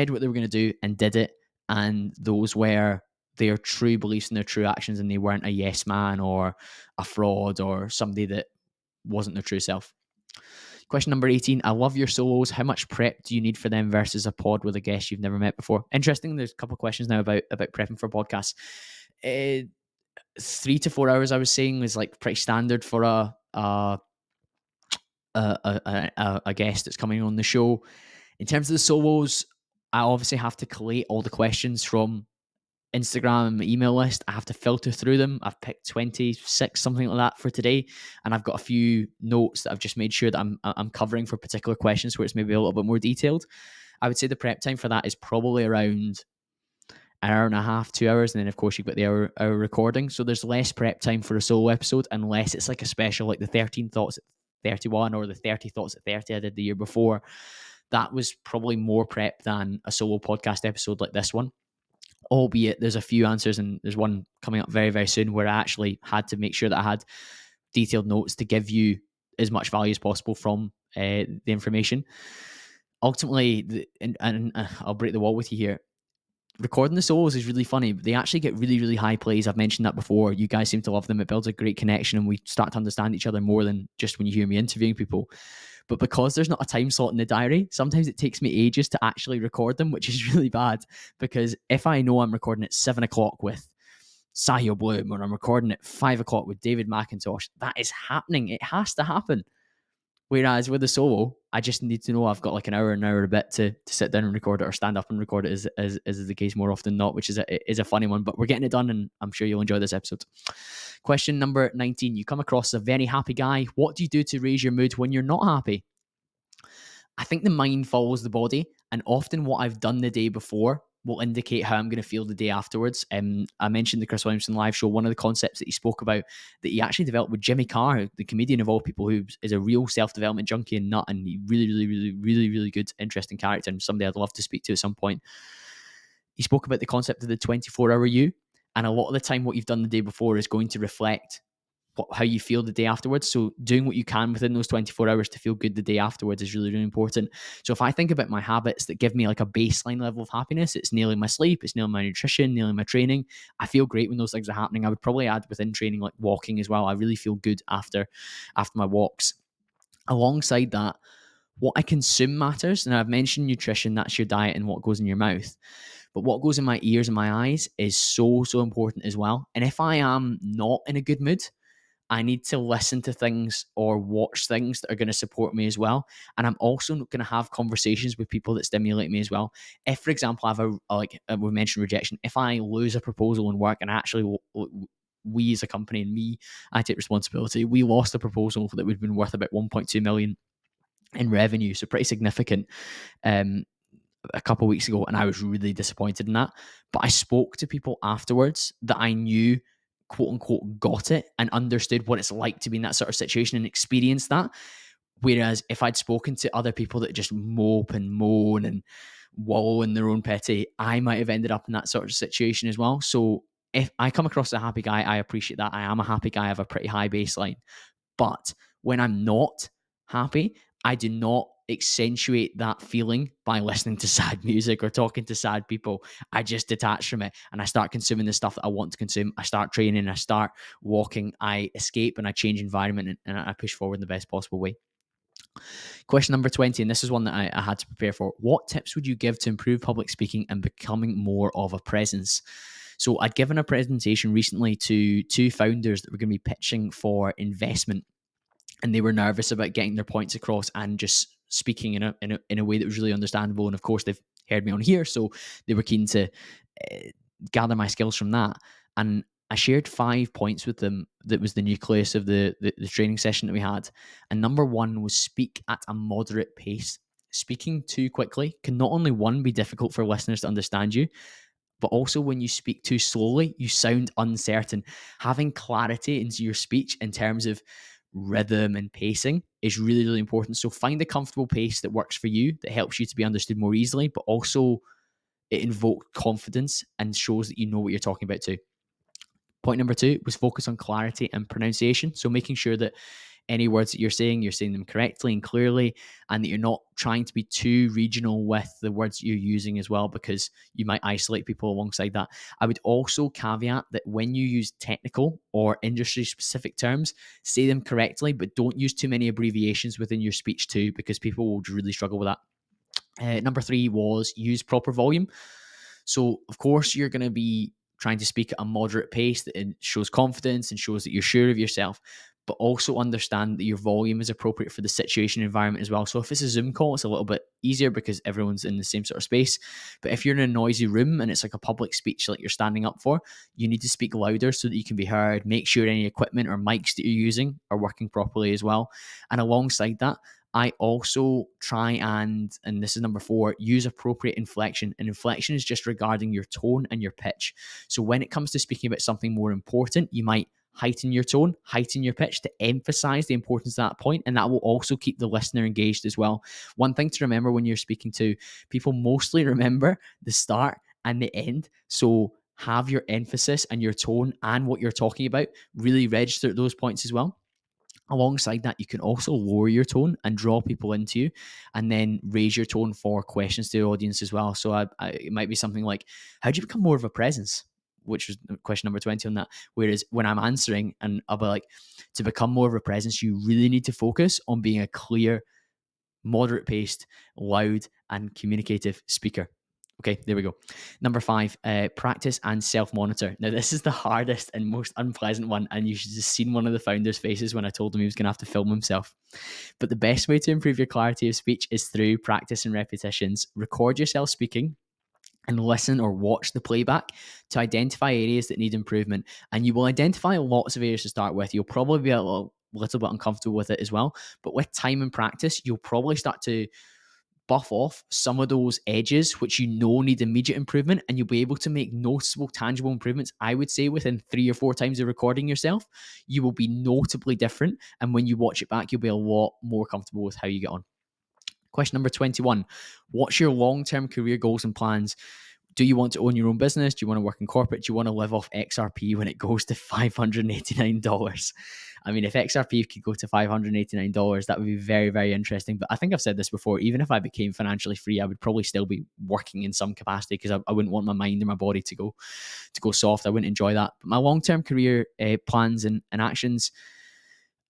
what they were going to do and did it, and those were their true beliefs and their true actions, and they weren't a yes man or a fraud or somebody that wasn't their true self. Question number 18. I love your solos. How much prep do you need for them versus a pod with a guest you've never met before? Interesting. There's a couple of questions now about prepping for podcasts. 3 to 4 hours, I was saying, is like pretty standard for a guest that's coming on the show. In terms of the solos, I obviously have to collate all the questions from Instagram and my email list. I have to filter through them. I've picked 26, something like that for today. And I've got a few notes that I've just made sure that I'm covering for particular questions where it's maybe a little bit more detailed. I would say the prep time for that is probably around an hour and a half, 2 hours. And then, of course, you've got the hour recording. So there's less prep time for a solo episode unless it's like a special, like the 13 Thoughts at 31 or the 30 Thoughts at 30 I did the year before. That was probably more prep than a solo podcast episode like this one. Albeit there's a few answers, and there's one coming up very, very soon where I actually had to make sure that I had detailed notes to give you as much value as possible from the information. Ultimately, and I'll break the wall with you here, recording the solos is really funny. They actually get really, really high plays. I've mentioned that before. You guys seem to love them. It builds a great connection and we start to understand each other more than just when you hear me interviewing people. But because there's not a time slot in the diary, sometimes it takes me ages to actually record them, which is really bad. Because if I know I'm recording at 7:00 with Sahil Bloom or I'm recording at 5:00 with David McIntosh, that is happening. It has to happen. Whereas with a solo, I just need to know I've got like an hour and a bit to sit down and record it or stand up and record it, as is the case more often than not, which is a funny one. But we're getting it done, and I'm sure you'll enjoy this episode. Question number 19. You come across as a very happy guy. What do you do to raise your mood when you're not happy? I think the mind follows the body, and often what I've done the day before will indicate how I'm going to feel the day afterwards. I mentioned the Chris Williamson live show. One of the concepts that he spoke about that he actually developed with Jimmy Carr, the comedian of all people, who is a real self-development junkie and nut, and he really good, interesting character, and somebody I'd love to speak to at some point. He spoke about the concept of the 24-hour you, and a lot of the time what you've done the day before is going to reflect how you feel the day afterwards. So doing what you can within those 24 hours to feel good the day afterwards is really, really important. So if I think about my habits that give me like a baseline level of happiness, it's nailing my sleep, it's nailing my nutrition, nailing my training. I feel great when those things are happening. I would probably add within training like walking as well. I really feel good after my walks. Alongside that, what I consume matters. And I've mentioned nutrition, that's your diet and what goes in your mouth. But what goes in my ears and my eyes is so important as well. And if I am not in a good mood, I need to listen to things or watch things that are going to support me as well. And I'm also going to have conversations with people that stimulate me as well. If, for example, I have we mentioned rejection. If I lose a proposal in work and we as a company and I take responsibility, we lost a proposal that would have been worth about 1.2 million in revenue. So pretty significant. A couple of weeks ago, and I was really disappointed in that. But I spoke to people afterwards that I knew, quote unquote, got it and understood what it's like to be in that sort of situation and experience that. Whereas if I'd spoken to other people that just mope and moan and wallow in their own pity, I might have ended up in that sort of situation as well. So if I come across as a happy guy, I appreciate that. I am a happy guy. I have a pretty high baseline. But when I'm not happy, I do not accentuate that feeling by listening to sad music or talking to sad people. I just detach from it and I start consuming the stuff that I want to consume. I start training, I start walking, I escape and I change environment and I push forward in the best possible way. Question number 20, and this is one that I had to prepare for. What tips would you give to improve public speaking and becoming more of a presence? So I'd given a presentation recently to two founders that were going to be pitching for investment, and they were nervous about getting their points across and just speaking in a way that was really understandable. And of course, they've heard me on here, so they were keen to gather my skills from that. And I shared 5 points with them that was the nucleus of the training session that we had. And number one was speak at a moderate pace. Speaking too quickly can not only, one, be difficult for listeners to understand you, but also when you speak too slowly, you sound uncertain. Having clarity into your speech in terms of rhythm and pacing is really, really important. So find a comfortable pace that works for you, that helps you to be understood more easily, but also it invokes confidence and shows that you know what you're talking about too. Point number 2 was focus on clarity and pronunciation. So making sure that any words that you're saying them correctly and clearly, and that you're not trying to be too regional with the words you're using as well, because you might isolate people alongside that. I would also caveat that when you use technical or industry specific terms, say them correctly, but don't use too many abbreviations within your speech too, because people will really struggle with that. Number 3 was use proper volume. So of course you're going to be trying to speak at a moderate pace that shows confidence and shows that you're sure of yourself, but also understand that your volume is appropriate for the situation and environment as well. So if it's a Zoom call, it's a little bit easier because everyone's in the same sort of space. But if you're in a noisy room and it's like a public speech like you're standing up for, you need to speak louder so that you can be heard. Make sure any equipment or mics that you're using are working properly as well. And alongside that, I also try and this is number 4, use appropriate inflection. And inflection is just regarding your tone and your pitch. So when it comes to speaking about something more important, you might heighten your tone, heighten your pitch to emphasize the importance of that point, and that will also keep the listener engaged as well. One thing to remember when you're speaking to people, mostly remember the start and the end. So have your emphasis and your tone and what you're talking about really register those points as well. Alongside that, you can also lower your tone and draw people into you, and then raise your tone for questions to the audience as well. So it might be something like, how do you become more of a presence? Which was question number 20 on that. Whereas when I'm answering, and I'll be like, to become more of a presence, you really need to focus on being a clear, moderate paced, loud, and communicative speaker. Okay, there we go. Number 5, practice and self-monitor. Now, this is the hardest and most unpleasant one, and you should have seen one of the founders' faces when I told him he was going to have to film himself. But the best way to improve your clarity of speech is through practice and repetitions. Record yourself speaking and listen or watch the playback to identify areas that need improvement. And you will identify lots of areas to start with. You'll probably be a little bit uncomfortable with it as well. But with time and practice, you'll probably start to buff off some of those edges which need immediate improvement, and you'll be able to make noticeable, tangible improvements. I would say within 3 or 4 times of recording yourself, you will be notably different. And when you watch it back, you'll be a lot more comfortable with how you get on. Question number 21. What's your long-term career goals and plans? Do you want to own your own business? Do you want to work in corporate? Do you want to live off XRP when it goes to $589? I mean, if XRP could go to $589, that would be very, very interesting. But I think I've said this before, even if I became financially free, I would probably still be working in some capacity, because I wouldn't want my mind or my body to go soft. I wouldn't enjoy that. But my long-term career plans and actions,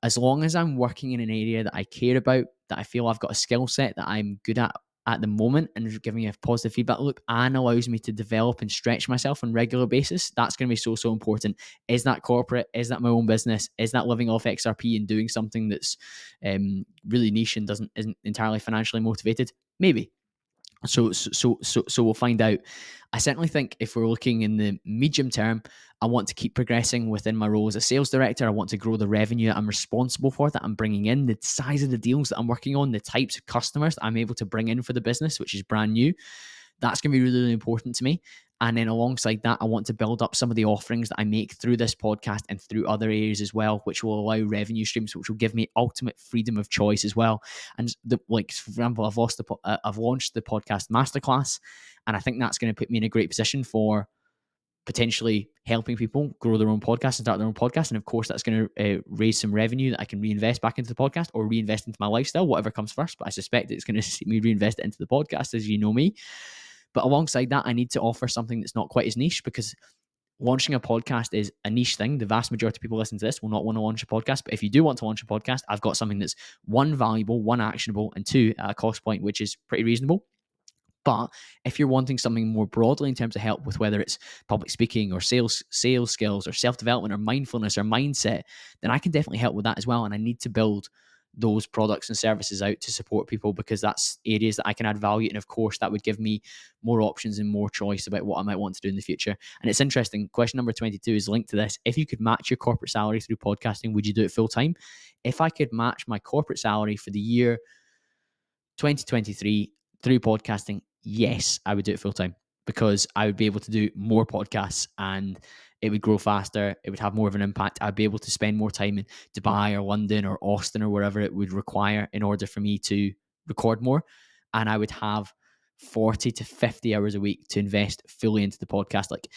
as long as I'm working in an area that I care about, that I feel I've got a skill set that I'm good at the moment, and giving me a positive feedback loop, and allows me to develop and stretch myself on a regular basis, that's going to be so, so important. Is that corporate? Is that my own business? Is that living off XRP and doing something that's really niche and isn't entirely financially motivated? Maybe. So we'll find out. I certainly think if we're looking in the medium term, I want to keep progressing within my role as a sales director. I want to grow the revenue that I'm responsible for, that I'm bringing in, the size of the deals that I'm working on, the types of customers that I'm able to bring in for the business, which is brand new. That's going to be really, really important to me. And then alongside that, I want to build up some of the offerings that I make through this podcast and through other areas as well, which will allow revenue streams, which will give me ultimate freedom of choice as well. And for example, I've launched the Podcast Masterclass, and I think that's going to put me in a great position for potentially helping people grow their own podcast and start their own podcast. And of course, that's going to raise some revenue that I can reinvest back into the podcast, or reinvest into my lifestyle, whatever comes first. But I suspect it's going to see me reinvest it into the podcast, as you know me. But alongside that, I need to offer something that's not quite as niche, because launching a podcast is a niche thing. The vast majority of people listening to this will not want to launch a podcast. But if you do want to launch a podcast, I've got something that's 1, valuable, 2, actionable, and 2, at a cost point which is pretty reasonable. But if you're wanting something more broadly in terms of help with whether it's public speaking or sales skills or self-development or mindfulness or mindset, then I can definitely help with that as well. And I need to build those products and services out to support people, because that's areas that I can add value. And of course, that would give me more options and more choice about what I might want to do in the future. And it's interesting. Question number 22 is linked to this. If you could match your corporate salary through podcasting, would you do it full time? If I could match my corporate salary for the year 2023 through podcasting, yes, I would do it full time, because I would be able to do more podcasts and it would grow faster. It would have more of an impact. I'd be able to spend more time in Dubai or London or Austin or wherever it would require in order for me to record more. And I would have 40 to 50 hours a week to invest fully into the podcast. Like,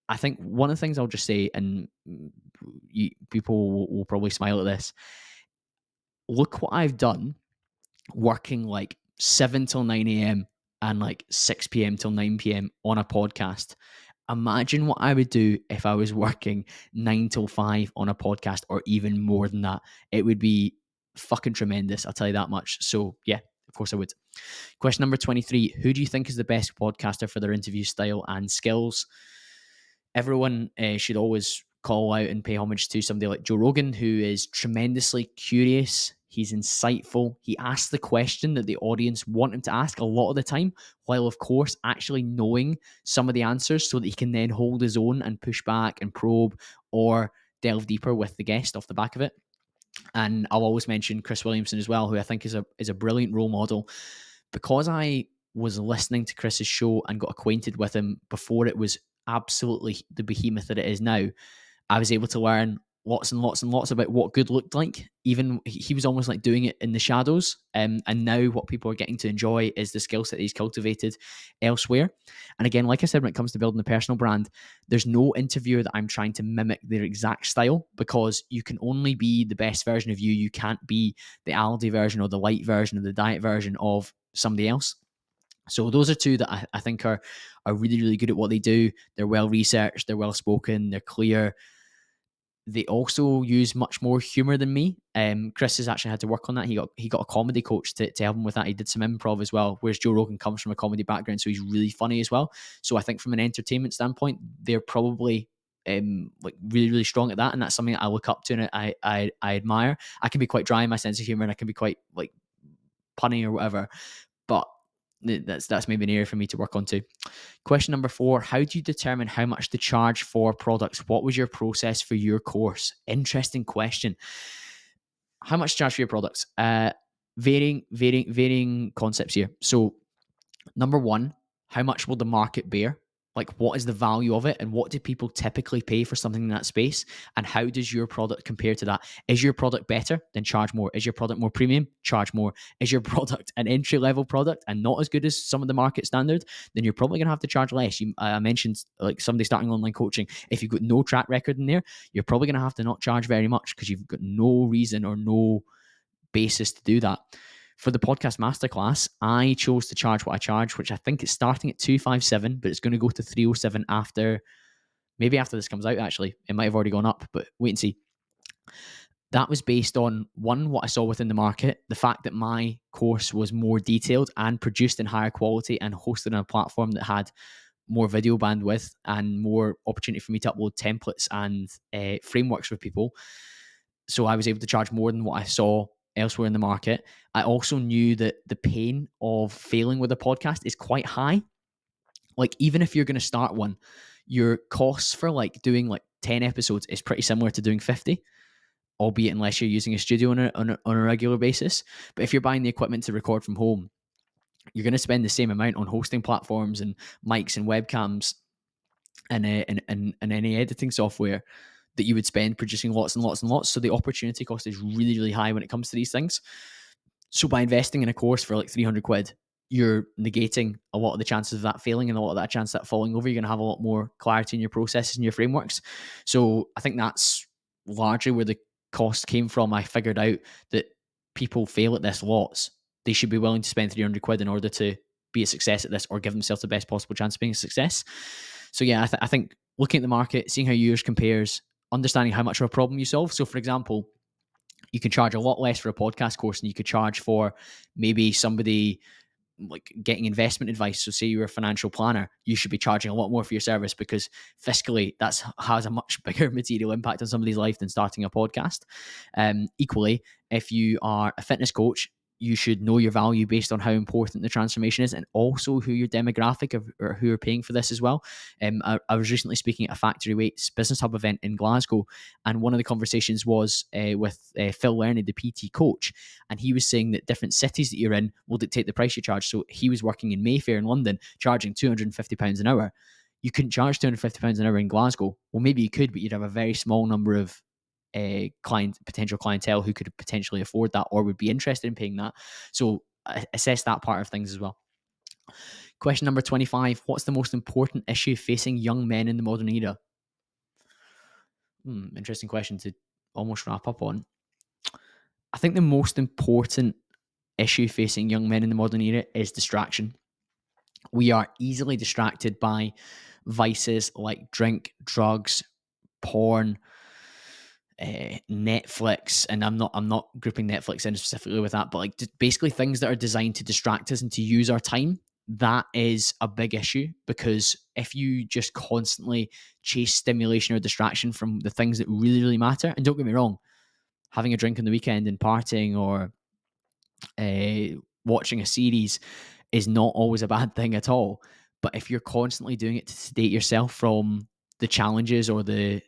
I think one of the things I'll just say, and people will probably smile at this, look what I've done working like 7 till 9 a.m. and like 6 p.m. till 9 p.m. on a podcast. Imagine what I would do if I was working 9 till 5 on a podcast, or even more than that. It would be fucking tremendous, I'll tell you that much. So yeah, of course I would. Question number 23. Who do you think is the best podcaster for their interview style and skills? Everyone should always call out and pay homage to somebody like Joe Rogan, who is tremendously curious. He's insightful. He asks the question that the audience want him to ask a lot of the time, while of course actually knowing some of the answers, so that he can then hold his own and push back and probe or delve deeper with the guest off the back of it. And I'll always mention Chris Williamson as well, who I think is a brilliant role model, because I was listening to Chris's show and got acquainted with him before it was absolutely the behemoth that it is now. I was able to learn lots and lots and lots about what good looked like. Even he was almost like doing it in the shadows. And now what people are getting to enjoy is the skill set he's cultivated elsewhere. And again, like I said, when it comes to building a personal brand, there's no interviewer that I'm trying to mimic their exact style, because you can only be the best version of you. You can't be the Aldi version or the light version or the diet version of somebody else. So those are two that I think are really, really good at what they do. They're well researched, they're well spoken, they're clear. They also use much more humor than me. Chris has actually had to work on that. He got a comedy coach to help him with that. He did some improv as well, whereas Joe Rogan comes from a comedy background, so he's really funny as well. So I think from an entertainment standpoint, they're probably like really, really strong at that, and that's something that I look up to and I admire. I can be quite dry in my sense of humor, and I can be quite like punny or whatever, but that's maybe an area for me to work on too. Question number 4, how do you determine how much to charge for products? What was your process for your course? Interesting question. How much to charge for your products? Varying concepts here. So number 1, how much will the market bear? Like, what is the value of it, and what do people typically pay for something in that space? And how does your product compare to that? Is your product better? Then charge more. Is your product more premium? Charge more. Is your product an entry level product and not as good as some of the market standard? Then you're probably going to have to charge less. I mentioned like somebody starting online coaching. If you've got no track record in there, you're probably going to have to not charge very much, because you've got no reason or no basis to do that. For the Podcast Masterclass, I chose to charge what I charge, which I think is starting at 257, but it's going to go to 307 maybe after this comes out, actually. It might have already gone up, but wait and see. That was based on, 1, what I saw within the market, the fact that my course was more detailed and produced in higher quality and hosted on a platform that had more video bandwidth and more opportunity for me to upload templates and frameworks for people. So I was able to charge more than what I saw elsewhere in the market. I also knew that the pain of failing with a podcast is quite high. Like, even if you're going to start one, your costs for like doing like 10 episodes is pretty similar to doing 50, albeit unless you're using a studio on a regular basis. But if you're buying the equipment to record from home, you're going to spend the same amount on hosting platforms and mics and webcams and any editing software that you would spend producing lots and lots and lots. So the opportunity cost is really, really high when it comes to these things. So by investing in a course for like 300 quid, you're negating a lot of the chances of that failing and a lot of that chance of that falling over. You're going to have a lot more clarity in your processes and your frameworks. So I think that's largely where the cost came from. I figured out that people fail at this lots. They should be willing to spend 300 quid in order to be a success at this, or give themselves the best possible chance of being a success. So yeah, I think looking at the market, seeing how yours compares, understanding how much of a problem you solve. So for example, you can charge a lot less for a podcast course than you could charge for maybe somebody like getting investment advice. So say you're a financial planner, you should be charging a lot more for your service, because fiscally that has a much bigger material impact on somebody's life than starting a podcast. Equally, if you are a fitness coach, you should know your value based on how important the transformation is, and also who your demographic of, or who are paying for this as well. I was recently speaking at a Factory Weights Business Hub event in Glasgow, and one of the conversations was with Phil Learned, the PT coach, and he was saying that different cities that you're in will dictate the price you charge. So he was working in Mayfair in London, charging £250 an hour. You couldn't charge £250 an hour in Glasgow. Well, maybe you could, but you'd have a very small number of potential clientele who could potentially afford that or would be interested in paying that. So assess that part of things as well. Question number 25, what's the most important issue facing young men in the modern era? Interesting question to almost wrap up on. I think the most important issue facing young men in the modern era is distraction. We are easily distracted by vices like drink, drugs, porn, Netflix, and I'm not grouping Netflix in specifically with that, but like basically things that are designed to distract us and to use our time. That is a big issue, because if you just constantly chase stimulation or distraction from the things that really, really matter, and don't get me wrong, having a drink on the weekend and partying or watching a series is not always a bad thing at all. But if you're constantly doing it to sedate yourself from the challenges or the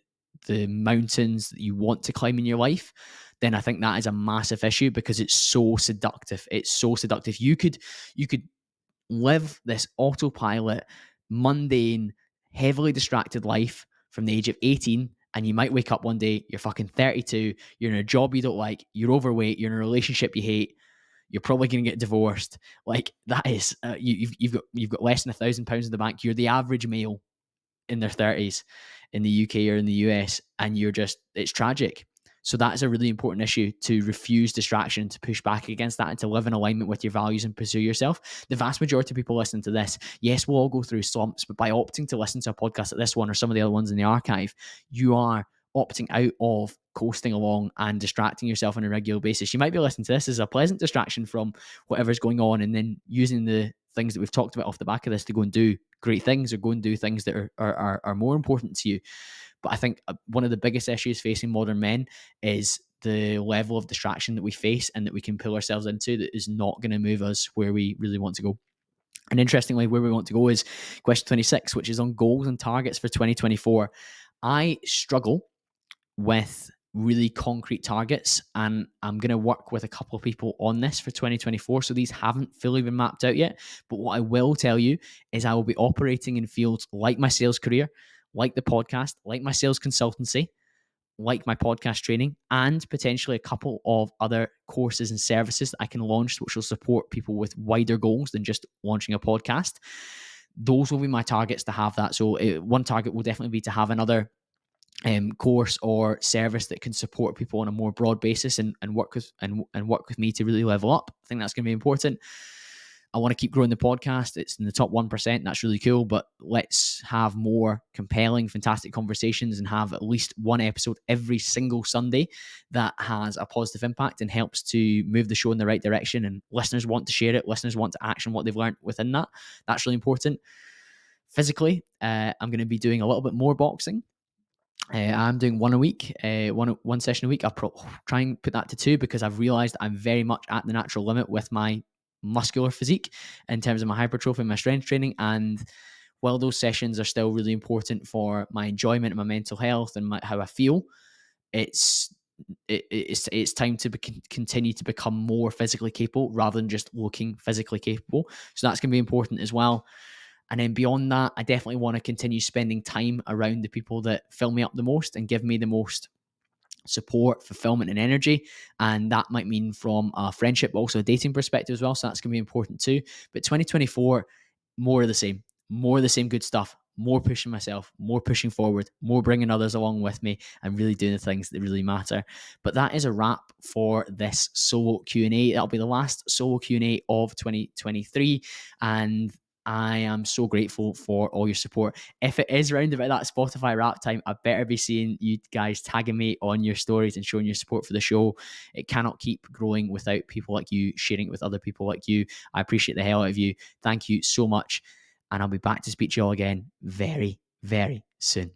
mountains that you want to climb in your life, then I think that is a massive issue, because it's so seductive. It's so seductive. You could live this autopilot, mundane, heavily distracted life from the age of 18 And you might wake up one day, you're fucking 32, you're in a job you don't like, you're overweight, you're in a relationship you hate, you're probably going to get divorced. Like that is, you've got less than £1,000 in the bank. You're the average male in their 30s in the UK or in the US, and it's tragic. So that is a really important issue, to refuse distraction, to push back against that, and to live in alignment with your values and pursue yourself. The vast majority of people listening to this, yes, we'll all go through slumps, but by opting to listen to a podcast like this one or some of the other ones in the archive, you are opting out of coasting along and distracting yourself on a regular basis. You might be listening to this as a pleasant distraction from whatever's going on, and then using the things that we've talked about off the back of this to go and do great things, or go and do things that are more important to you. But I think one of the biggest issues facing modern men is the level of distraction that we face and that we can pull ourselves into that is not going to move us where we really want to go. And interestingly, where we want to go is question 26, which is on goals and targets for 2024. I struggle with really concrete targets, and I'm going to work with a couple of people on this for 2024. So these haven't fully been mapped out yet, but what I will tell you is I will be operating in fields like my sales career, like the podcast, like my sales consultancy, like my podcast training, and potentially a couple of other courses and services that I can launch, which will support people with wider goals than just launching a podcast. Those will be my targets to have that. So one target will definitely be to have another course or service that can support people on a more broad basis, and work with me to really level up. I think that's going to be important. I want to keep growing the podcast. It's in the top 1%. That's really cool. But let's have more compelling, fantastic conversations, and have at least one episode every single Sunday that has a positive impact and helps to move the show in the right direction. And listeners want to share it. Listeners want to action what they've learned within that. That's really important. Physically, I'm going to be doing a little bit more boxing. I'm doing one a week, one session a week. I'll try and put that to 2, because I've realized I'm very much at the natural limit with my muscular physique in terms of my hypertrophy and my strength training. And while those sessions are still really important for my enjoyment and my mental health and how I feel, it's time to continue to become more physically capable rather than just looking physically capable. So that's going to be important as well. And then beyond that, I definitely want to continue spending time around the people that fill me up the most and give me the most support, fulfillment, and energy. And that might mean from a friendship, but also a dating perspective as well. So that's going to be important too. But 2024, more of the same good stuff, more pushing myself, more pushing forward, more bringing others along with me, and really doing the things that really matter. But that is a wrap for this solo Q&A. That'll be the last solo Q&A of 2023. And I am so grateful for all your support. If it is round about that Spotify wrap time, I better be seeing you guys tagging me on your stories and showing your support for the show. It cannot keep growing without people like you sharing it with other people like you. I appreciate the hell out of you. Thank you so much. And I'll be back to speak to you all again very, very soon.